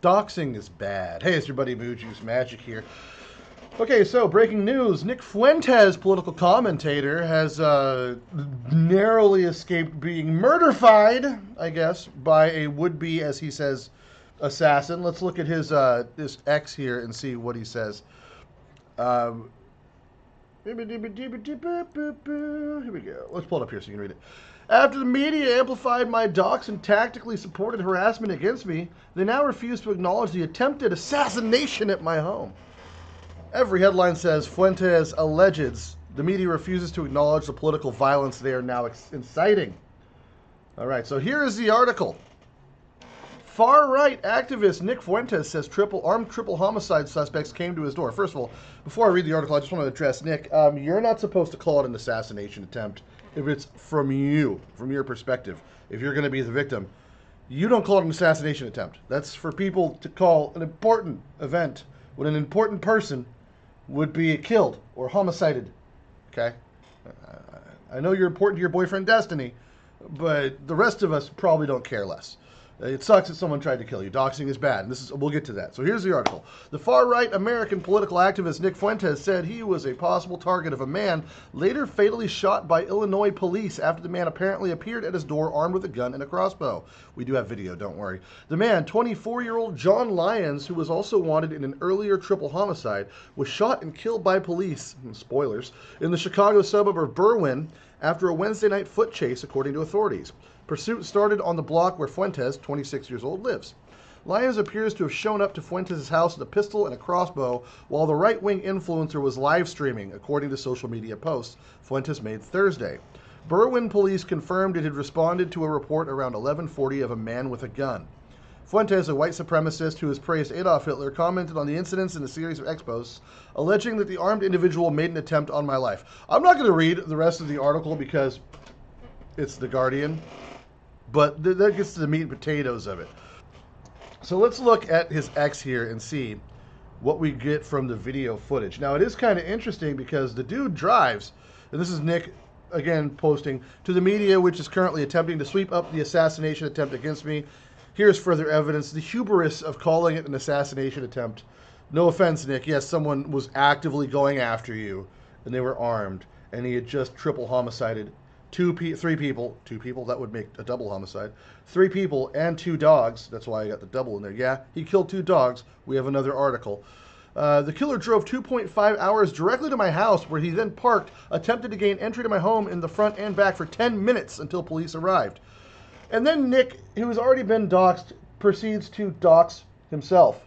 Doxing is bad. Hey, it's your buddy Boo Juice Magic here. Okay, so breaking news. Nick Fuentes, political commentator, has narrowly escaped being murderfied, I guess, by a would-be, as he says, assassin. Let's look at his this X here and see what he says. Here we go. Let's pull it up here so you can read it. After the media amplified my dox and tactically supported harassment against me, they now refuse to acknowledge the attempted assassination at my home. Every headline says Fuentes alleges. The media refuses to acknowledge the political violence they are now inciting. All right, so here is the article. Far-right activist Nick Fuentes says armed triple homicide suspects came to his door. First of all, before I read the article, I just want to address Nick. You're not supposed to call it an assassination attempt if it's from you, from your perspective. If you're going to be the victim, you don't call it an assassination attempt. That's for people to call an important event when an important person would be killed or homicided. Okay? I know you're important to your boyfriend Destiny, but the rest of us probably don't care less. It sucks that someone tried to kill you. Doxing is bad. And we'll get to that. So here's the article. The far-right American political activist Nick Fuentes said he was a possible target of a man later fatally shot by Illinois police after the man apparently appeared at his door armed with a gun and a crossbow. We do have video, don't worry. The man, 24-year-old John Lyons, who was also wanted in an earlier triple homicide, was shot and killed by police, spoilers, in the Chicago suburb of Berwyn after a Wednesday night foot chase, according to authorities. Pursuit started on the block where Fuentes, 26 years old, lives. Lyons appears to have shown up to Fuentes' house with a pistol and a crossbow while the right-wing influencer was live streaming, according to social media posts Fuentes made Thursday. Berwyn police confirmed it had responded to a report around 11:40 of a man with a gun. Fuentes, a white supremacist who has praised Adolf Hitler, commented on the incidents in a series of X-posts, alleging that the armed individual made an attempt on my life. I'm not going to read the rest of the article because it's The Guardian. But that gets to the meat and potatoes of it. So let's look at his X here and see what we get from the video footage. Now, it is kind of interesting because the dude drives, and this is Nick, again, posting, to the media, which is currently attempting to sweep up the assassination attempt against me. Here's further evidence. The hubris of calling it an assassination attempt. No offense, Nick. Yes, someone was actively going after you, and they were armed, and he had just triple homicided three people, that would make a double homicide, 3 people and 2 dogs, that's why I got the double in there. Yeah, he killed 2 dogs. We have another article. The killer drove 2.5 hours directly to my house, where he then parked, attempted to gain entry to my home in the front and back for 10 minutes until police arrived. And then Nick, who has already been doxxed, proceeds to dox himself.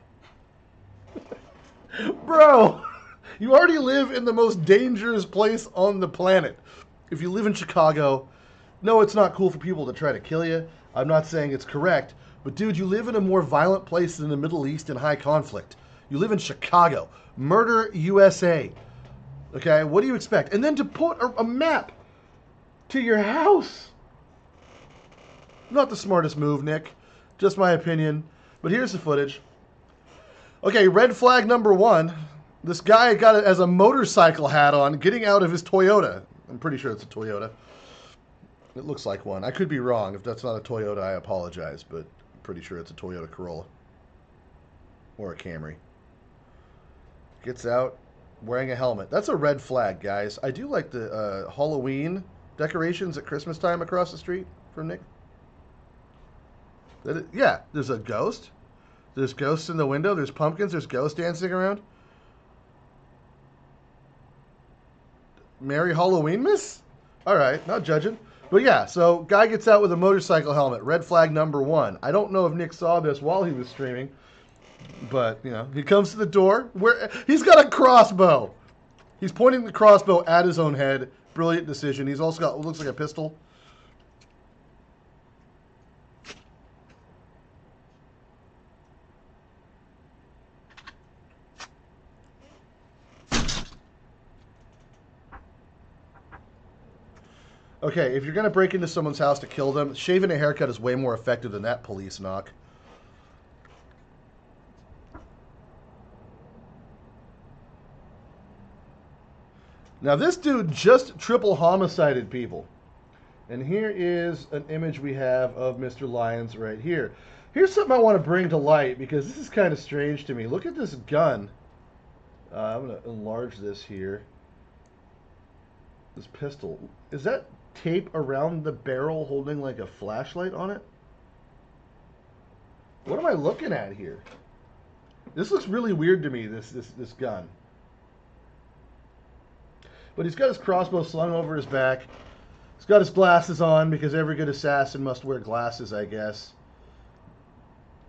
Bro, you already live in the most dangerous place on the planet. If you live in Chicago, no, it's not cool for people to try to kill you. I'm not saying it's correct. But, dude, you live in a more violent place than the Middle East in high conflict. You live in Chicago. Murder, USA. Okay, what do you expect? And then to put a map to your house. Not the smartest move, Nick. Just my opinion. But here's the footage. Okay, red flag number 1. This guy got it as a motorcycle hat on, getting out of his Toyota. I'm pretty sure it's a Toyota. It looks like one. I could be wrong. If that's not a Toyota, I apologize, but I'm pretty sure it's a Toyota Corolla. Or a Camry. Gets out wearing a helmet. That's a red flag, guys. I do like the Halloween decorations at Christmas time across the street from Nick. Yeah, there's a ghost. There's ghosts in the window. There's pumpkins. There's ghosts dancing around. Merry Halloween, miss? All right, not judging. But yeah, so guy gets out with a motorcycle helmet. Red flag number 1. I don't know if Nick saw this while he was streaming, but, you know, he comes to the door. He's got a crossbow. He's pointing the crossbow at his own head. Brilliant decision. He's also got what looks like a pistol. Okay, if you're going to break into someone's house to kill them, shaving a haircut is way more effective than that police knock. Now, this dude just triple homicided people. And here is an image we have of Mr. Lyons right here. Here's something I want to bring to light because this is kind of strange to me. Look at this gun. I'm going to enlarge this here. This pistol. Is that tape around the barrel holding like a flashlight on it? What am I looking at here? This looks really weird to me, this gun. But he's got his crossbow slung over his back. He's got his glasses on because every good assassin must wear glasses, I guess.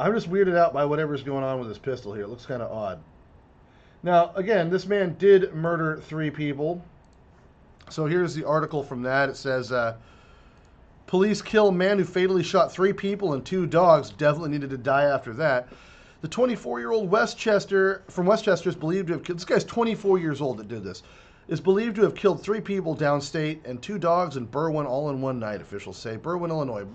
I'm just weirded out by whatever's going on with this pistol here. It looks kind of odd. Now, again, this man did murder 3 people. So here's the article from that. It says, police kill man who fatally shot 3 people and 2 dogs. Definitely needed to die after that. The 24-year-old from Westchester is believed to have killed... This guy's 24 years old that did this. Is believed to have killed 3 people downstate and 2 dogs in Berwyn all in one night, officials say. Berwyn, Illinois.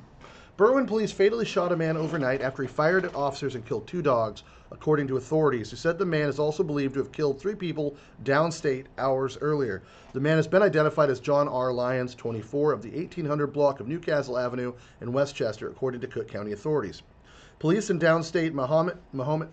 Berwyn police fatally shot a man overnight after he fired at officers and killed 2 dogs, according to authorities, who said the man is also believed to have killed 3 people downstate hours earlier. The man has been identified as John R. Lyons, 24, of the 1800 block of Newcastle Avenue in Westchester, according to Cook County authorities. Police in downstate Mahomet,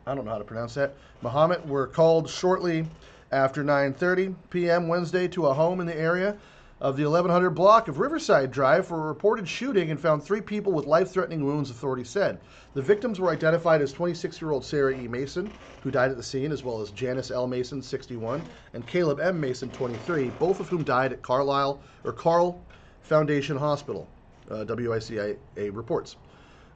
I don't know how to pronounce that, Mahomet were called shortly after 9:30 p.m. Wednesday to a home in the area of the 1100 block of Riverside Drive for a reported shooting and found 3 people with life-threatening wounds, authorities said. The victims were identified as 26-year-old Sarah E. Mason, who died at the scene, as well as Janice L. Mason, 61, and Caleb M. Mason, 23, both of whom died at Carl Foundation Hospital, WICIA reports.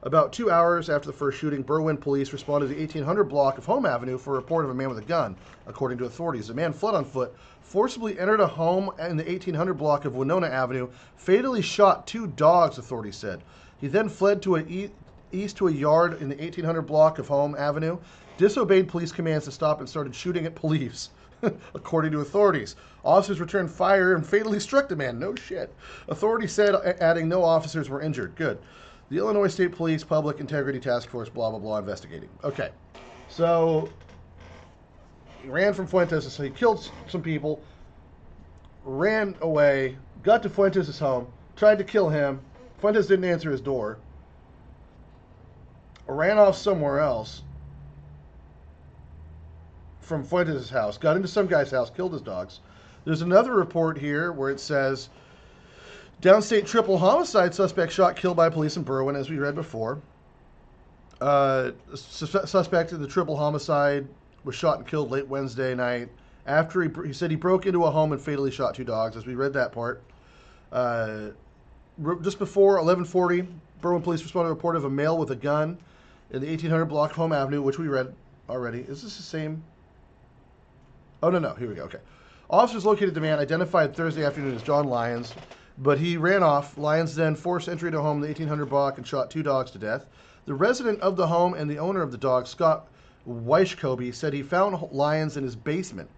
About 2 hours after the first shooting, Berwyn police responded to the 1800 block of Home Avenue for a report of a man with a gun, according to authorities. The man fled on foot, forcibly entered a home in the 1800 block of Winona Avenue, fatally shot 2 dogs, authorities said. He then fled to east to a yard in the 1800 block of Home Avenue, disobeyed police commands to stop, and started shooting at police, according to authorities. Officers returned fire and fatally struck the man. No shit. Authorities said, adding no officers were injured. Good. The Illinois State Police Public Integrity Task Force, blah, blah, blah, investigating. Okay. So, he ran from Fuentes, so he killed some people, ran away, got to Fuentes' home, tried to kill him. Fuentes didn't answer his door. Ran off somewhere else from Fuentes' house, got into some guy's house, killed his dogs. There's another report here where it says, downstate triple homicide suspect shot, killed by police in Berwyn, as we read before. Suspect in the triple homicide was shot and killed late Wednesday night after he said he broke into a home and fatally shot 2 dogs, as we read that part. Just before 11:40, Berwyn police responded to a report of a male with a gun in the 1800 block of Home Avenue, which we read already. Is this the same? Oh, no. Here we go. Okay. Officers located the man, identified Thursday afternoon as John Lyons, but he ran off. Lyons then forced entry to a home in the 1800 block and shot 2 dogs to death. The resident of the home and the owner of the dog, Scott Weichkobe, said he found Lyons in his basement.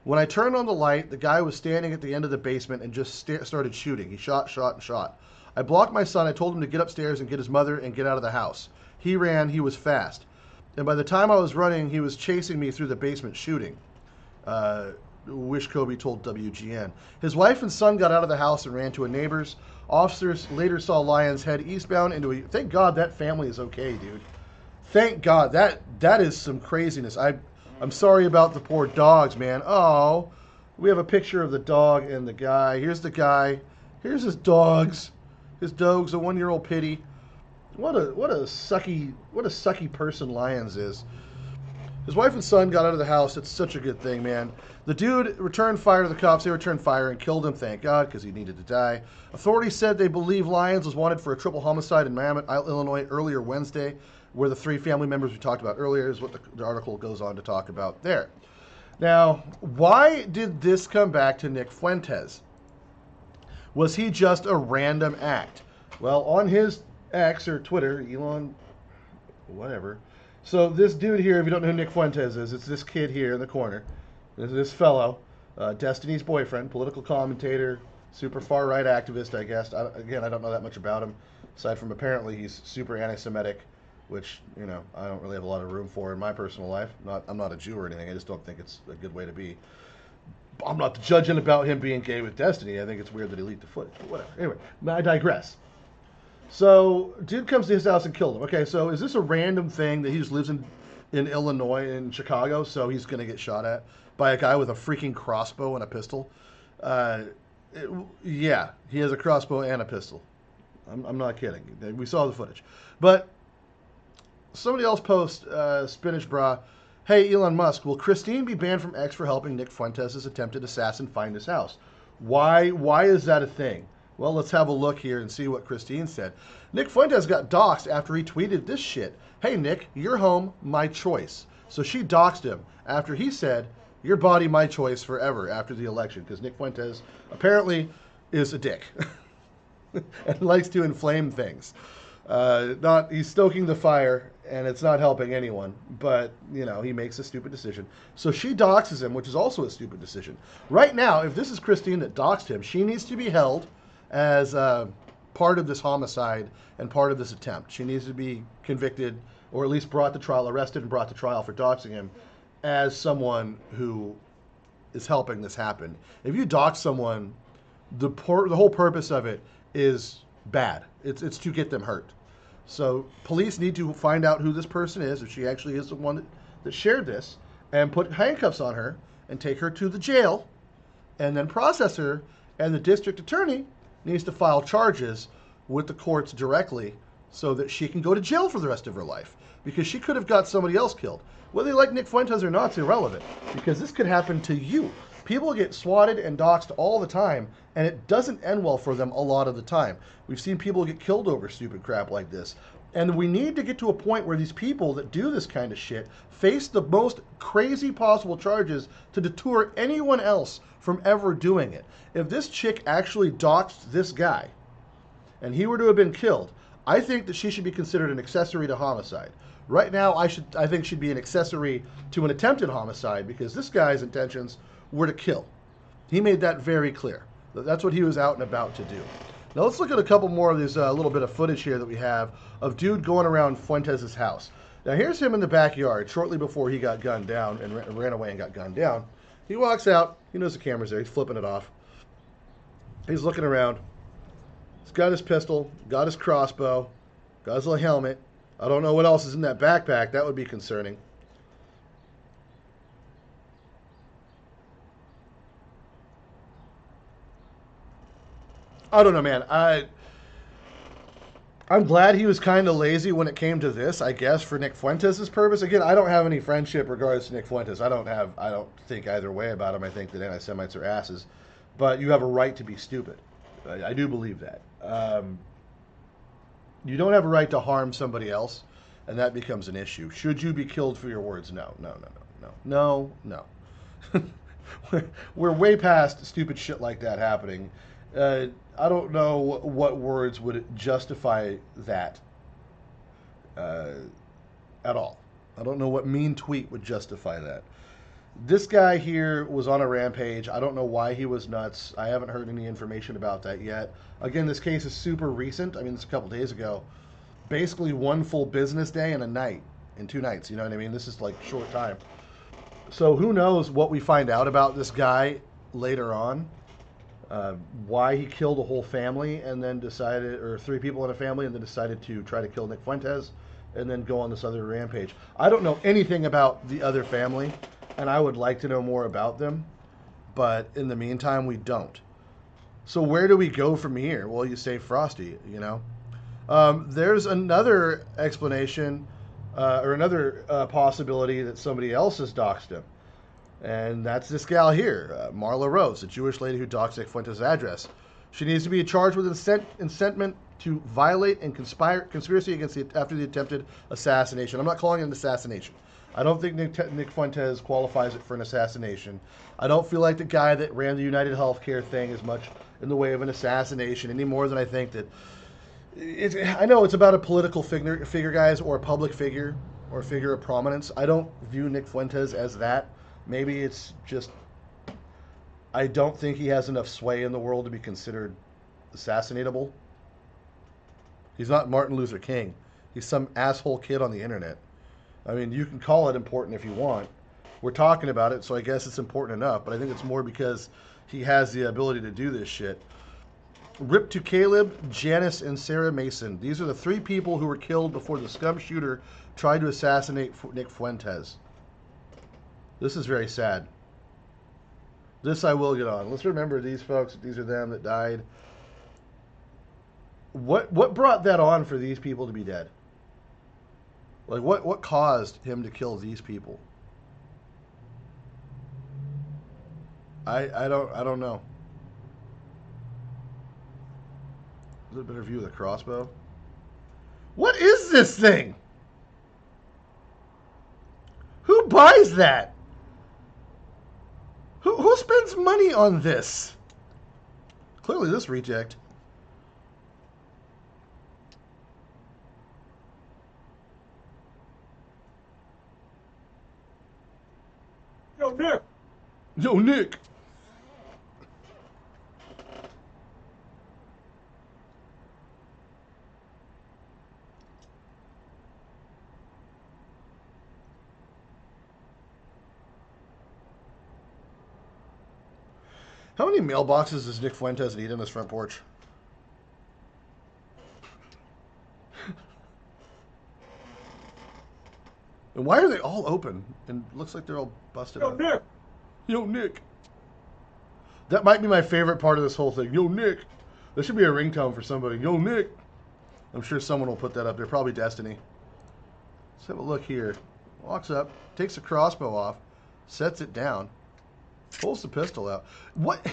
When I turned on the light, the guy was standing at the end of the basement and just started shooting. He shot and shot. I blocked my son. I told him to get upstairs and get his mother and get out of the house. He ran. He was fast. And by the time I was running, he was chasing me through the basement shooting. Weichkobe told WGN. His wife and son got out of the house and ran to a neighbor's. Officers later saw Lyons head eastbound into a... Thank God that family is okay, dude. Thank God. That is some craziness. I'm sorry about the poor dogs, man. Oh, we have a picture of the dog and the guy. Here's the guy. Here's his dogs. His dog's a 1-year-old pitty. What a sucky person Lyons is. His wife and son got out of the house. It's such a good thing, man. The dude returned fire to the cops. They returned fire and killed him, thank God, because he needed to die. Authorities said they believe Lyons was wanted for a triple homicide in Mahomet, Illinois, earlier Wednesday, where the 3 family members we talked about earlier is what the article goes on to talk about there. Now, why did this come back to Nick Fuentes? Was he just a random act? Well, on his X or Twitter, Elon, whatever. So this dude here, if you don't know who Nick Fuentes is, it's this kid here in the corner. This fellow, Destiny's boyfriend, political commentator, super far-right activist, I guess. I don't know that much about him, aside from apparently he's super anti-Semitic, which, you know, I don't really have a lot of room for in my personal life. I'm not a Jew or anything. I just don't think it's a good way to be. I'm not judging about him being gay with Destiny. I think it's weird that he leaked the footage, but whatever. Anyway, I digress. So, dude comes to his house and killed him. Okay, so is this a random thing that he just lives in Illinois, in Chicago, so he's going to get shot at by a guy with a freaking crossbow and a pistol? Uh, yeah, he has a crossbow and a pistol. I'm not kidding. We saw the footage. But somebody else posts, Spinach Bra, hey, Elon Musk, will Christine be banned from X for helping Nick Fuentes' attempted assassin find his house? Why is that a thing? Well, let's have a look here and see what Christine said. Nick Fuentes got doxxed after he tweeted this shit. Hey, Nick, your home, my choice. So she doxed him after he said, your body, my choice forever after the election, because Nick Fuentes apparently is a dick and likes to inflame things. He's stoking the fire, and it's not helping anyone. But he makes a stupid decision. So she doxes him, which is also a stupid decision. Right now, if this is Christine that doxed him, she needs to be held as part of this homicide and part of this attempt. She needs to be convicted, or at least brought to trial, arrested and brought to trial for doxing him, as someone who is helping this happen. If you dox someone, the whole purpose of it is bad. It's to get them hurt. So police need to find out who this person is, if she actually is the one that shared this, and put handcuffs on her and take her to the jail and then process her. And the district attorney needs to file charges with the courts directly so that she can go to jail for the rest of her life, because she could have got somebody else killed. Whether you like Nick Fuentes or not is irrelevant, because this could happen to you. People get swatted and doxxed all the time, and it doesn't end well for them a lot of the time. We've seen people get killed over stupid crap like this. And we need to get to a point where these people that do this kind of shit face the most crazy possible charges to deter anyone else from ever doing it. If this chick actually doxed this guy, and he were to have been killed, I think that she should be considered an accessory to homicide. Right now, I think she'd be an accessory to an attempted homicide, because this guy's intentions were to kill. He made that very clear. That's what he was out and about to do. Now let's look at a couple more of these little bit of footage here that we have of dude going around Fuentes' house. Now here's him in the backyard shortly before he got gunned down and ran away and got gunned down. He walks out. He knows the camera's there. He's flipping it off. He's looking around. He's got his pistol, got his crossbow, got his little helmet. I don't know what else is in that backpack. That would be concerning. I don't know, man. I'm glad he was kind of lazy when it came to this, I guess, for Nick Fuentes' purpose. Again, I don't have any friendship regards to Nick Fuentes. I don't think either way about him. I think that anti-Semites are asses. But you have a right to be stupid. I do believe that. You don't have a right to harm somebody else, and that becomes an issue. Should you be killed for your words? No. We're way past stupid shit like that happening. I don't know what words would justify that at all. I don't know what mean tweet would justify that. This guy here was on a rampage. I don't know why he was nuts. I haven't heard any information about that yet. Again, this case is super recent. I mean, it's a couple days ago. Basically one full business day and a night, and 2 nights. You know what I mean? This is like short time. So who knows what we find out about this guy later on. Why he killed a whole family and then decided, or 3 people in a family, and then decided to try to kill Nick Fuentes and then go on this other rampage. I don't know anything about the other family, and I would like to know more about them, but in the meantime, we don't. So where do we go from here? Well, you say Frosty, you know. There's another explanation, or another possibility that somebody else has doxed him. And that's this gal here, Marla Rose, a Jewish lady who doxed Nick Fuentes' address. She needs to be charged with incitement to violate and conspiracy against after the attempted assassination. I'm not calling it an assassination. I don't think Nick Fuentes qualifies it for an assassination. I don't feel like the guy that ran the United Healthcare thing is much in the way of an assassination any more than I think that. I know it's about a political figure, guys, or a public figure or a figure of prominence. I don't view Nick Fuentes as that. Maybe it's just I don't think he has enough sway in the world to be considered assassinatable. He's not Martin Luther King. He's some asshole kid on the internet. I mean, you can call it important if you want. We're talking about it, so I guess it's important enough. But I think it's more because he has the ability to do this shit. Rip to Caleb, Janice, and Sarah Mason. These are the 3 people who were killed before the scum shooter tried to assassinate Nick Fuentes. This is very sad. This I will get on. Let's remember these folks. These are them that died. What brought that on for these people to be dead? Like what caused him to kill these people? I don't know. Is it a better view of the crossbow? What is this thing? Who buys that? Who spends money on this? Clearly this reject. Yo, Nick! Yo, Nick! How many mailboxes does Nick Fuentes need on his front porch? And why are they all open? And looks like they're all busted Yo, up. Nick! Yo, Nick. That might be my favorite part of this whole thing. Yo, Nick. There should be a ringtone for somebody. Yo, Nick. I'm sure someone will put that up there. Probably Destiny. Let's have a look here. Walks up, takes the crossbow off, sets it down, pulls the pistol out. What?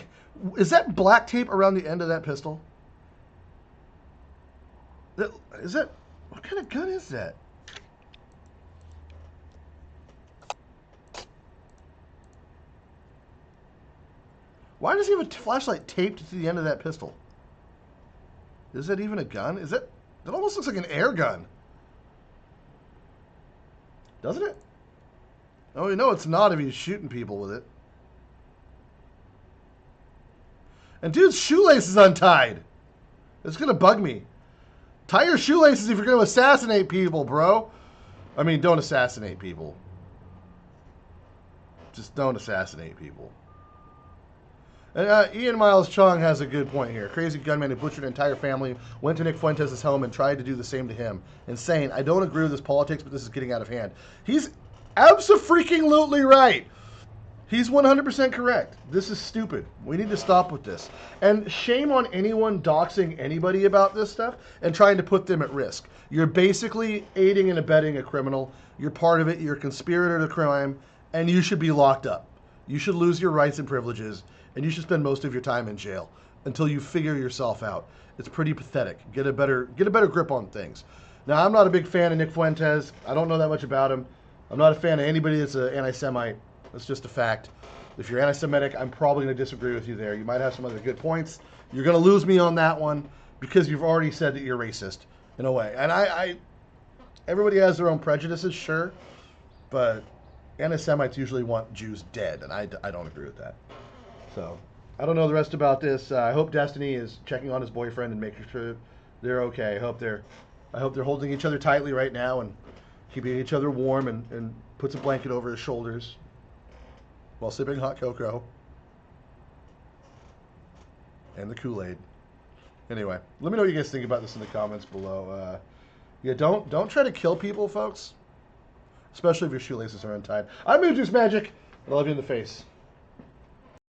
Is that black tape around the end of that pistol? Is that... What kind of gun is that? Why does he have a flashlight taped to the end of that pistol? Is that even a gun? Is that... That almost looks like an air gun. Doesn't it? Oh, you know it's not if he's shooting people with it. And dude's shoelace is untied. It's going to bug me. Tie your shoelaces if you're going to assassinate people, bro. I mean, don't assassinate people. Just don't assassinate people. And Ian Miles Chung has a good point here. Crazy gunman who butchered an entire family went to Nick Fuentes' home and tried to do the same to him. Insane. I don't agree with this politics, but this is getting out of hand. He's abso-freaking-lutely right. He's 100% correct. This is stupid. We need to stop with this. And shame on anyone doxing anybody about this stuff and trying to put them at risk. You're basically aiding and abetting a criminal. You're part of it. You're a conspirator to crime, and you should be locked up. You should lose your rights and privileges, and you should spend most of your time in jail until you figure yourself out. It's pretty pathetic. Get a better grip on things. Now, I'm not a big fan of Nick Fuentes. I don't know that much about him. I'm not a fan of anybody that's an anti-Semite. That's just a fact. If you're anti-Semitic, I'm probably going to disagree with you there. You might have some other good points. You're going to lose me on that one because you've already said that you're racist in a way. And everybody has their own prejudices, sure, but anti-Semites usually want Jews dead, and I don't agree with that. So I don't know the rest about this. I hope Destiny is checking on his boyfriend and making sure they're okay. I hope they're holding each other tightly right now and keeping each other warm and puts a blanket over his shoulders while sipping hot cocoa and the Kool-Aid. Anyway, let me know what you guys think about this in the comments below. Yeah, don't try to kill people, folks, especially if your shoelaces are untied. I'm Juice Magic, and I love you in the face.